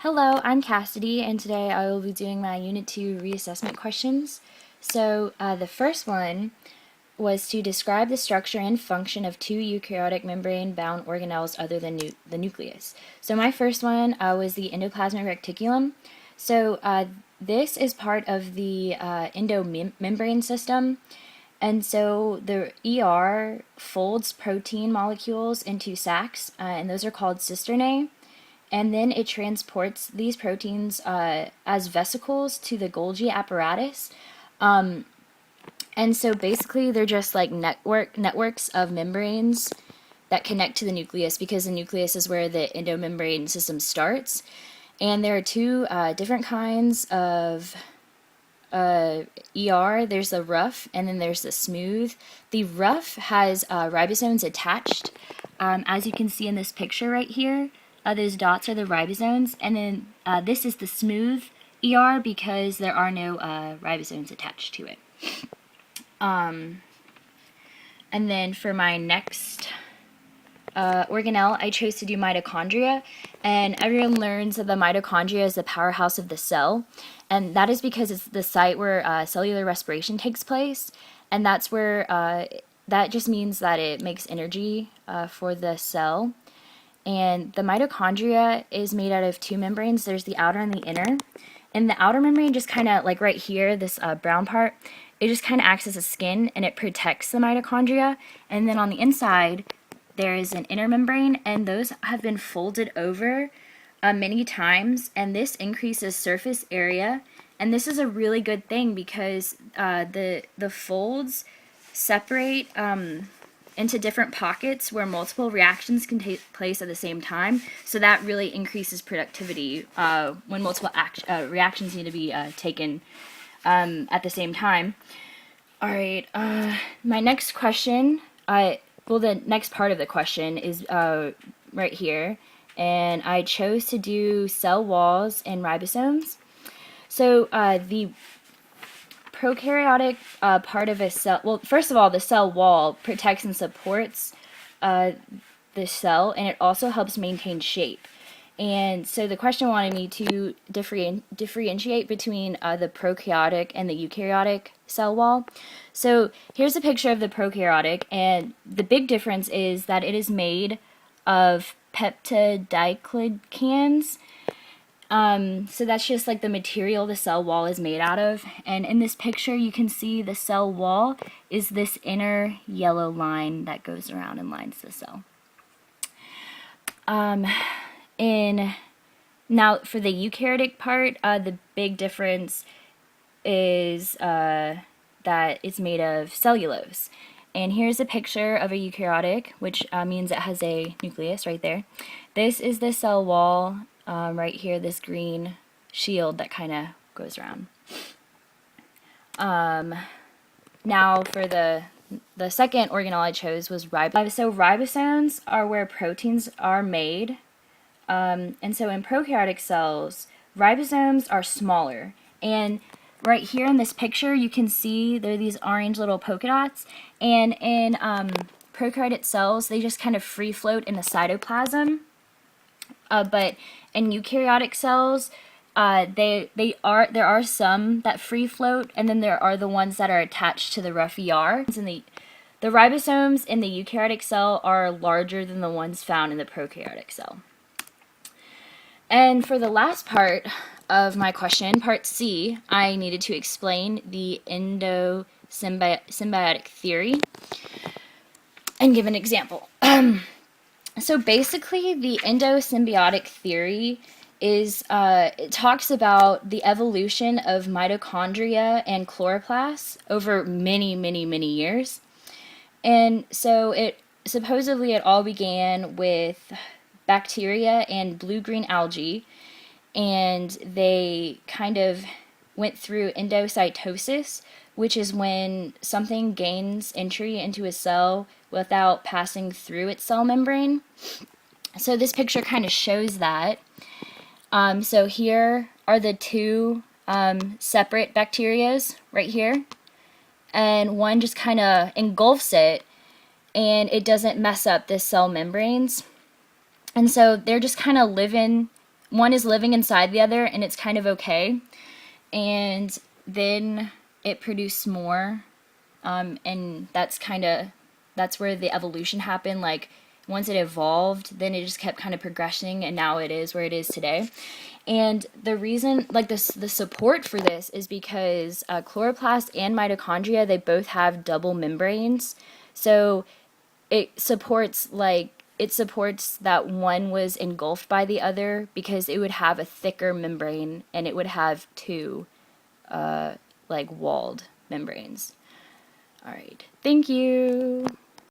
Hello, I'm Cassidy, and today I will be doing my Unit 2 reassessment questions. So, the first one was to describe the structure and function of two eukaryotic membrane-bound organelles other than the nucleus. So my first one was the endoplasmic reticulum. So this is part of the endomembrane system. And so the ER folds protein molecules into sacs, and those are called cisternae. And then it transports these proteins as vesicles to the Golgi apparatus. And so basically they're just like networks of membranes that connect to the nucleus, because the nucleus is where the endomembrane system starts. And there are two different kinds of ER. There's the rough and then there's the smooth. The rough has ribosomes attached. As you can see in this picture right here, those dots are the ribosomes, and then this is the smooth ER because there are no ribosomes attached to it. And then for my next organelle, I chose to do mitochondria, and everyone learns that the mitochondria is the powerhouse of the cell, and that is because it's the site where cellular respiration takes place, and that's where that just means that it makes energy for the cell. And the mitochondria is made out of two membranes. There's the outer and the inner. And the outer membrane just kind of, like right here, this brown part, it just kind of acts as a skin and it protects the mitochondria. And then on the inside, there is an inner membrane, and those have been folded over many times, and this increases surface area. And this is a really good thing because the folds separate into different pockets where multiple reactions can take place at the same time. So that really increases productivity when multiple reactions need to be taken at the same time. All right, my next question, the next part of the question is right here, and I chose to do cell walls and ribosomes. So the prokaryotic part of a cell, well, first of all, the cell wall protects and supports the cell, and it also helps maintain shape. And so the question wanted me to differentiate between the prokaryotic and the eukaryotic cell wall. So here's a picture of the prokaryotic, and the big difference is that it is made of peptidoglycans. So that's just like the material the cell wall is made out of. And in this picture, you can see the cell wall is this inner yellow line that goes around and lines the cell. Now for the eukaryotic part, the big difference is that it's made of cellulose. And here's a picture of a eukaryotic, which means it has a nucleus right there. This is the cell wall. Right here, this green shield that kind of goes around. Now for the second organelle I chose was ribosomes. So ribosomes are where proteins are made. And so in prokaryotic cells, ribosomes are smaller. And right here in this picture, you can see there are these orange little polka dots. And in prokaryotic cells, they just kind of free float in the cytoplasm. But in eukaryotic cells, there are some that free float, and then there are the ones that are attached to the rough ER. And the ribosomes in the eukaryotic cell are larger than the ones found in the prokaryotic cell. And for the last part of my question, part C, I needed to explain the endosymbiotic theory and give an example. So basically, the endosymbiotic theory is, it talks about the evolution of mitochondria and chloroplasts over many, many, many years. And so supposedly it all began with bacteria and blue-green algae, and they kind of went through endocytosis, which is when something gains entry into a cell without passing through its cell membrane. So this picture kind of shows that. So here are the two separate bacterias right here, and one just kind of engulfs it, and it doesn't mess up the cell membranes. And so they're just kind of living one is living inside the other, and it's kind of okay. And then it produced more, and that's where the evolution happened. Like, once it evolved, then it just kept kind of progressing, and now it is where it is today. And the reason, like, the support for this is because chloroplast and mitochondria, they both have double membranes. So it supports that one was engulfed by the other, because it would have a thicker membrane and it would have two like walled membranes. All right. Thank you.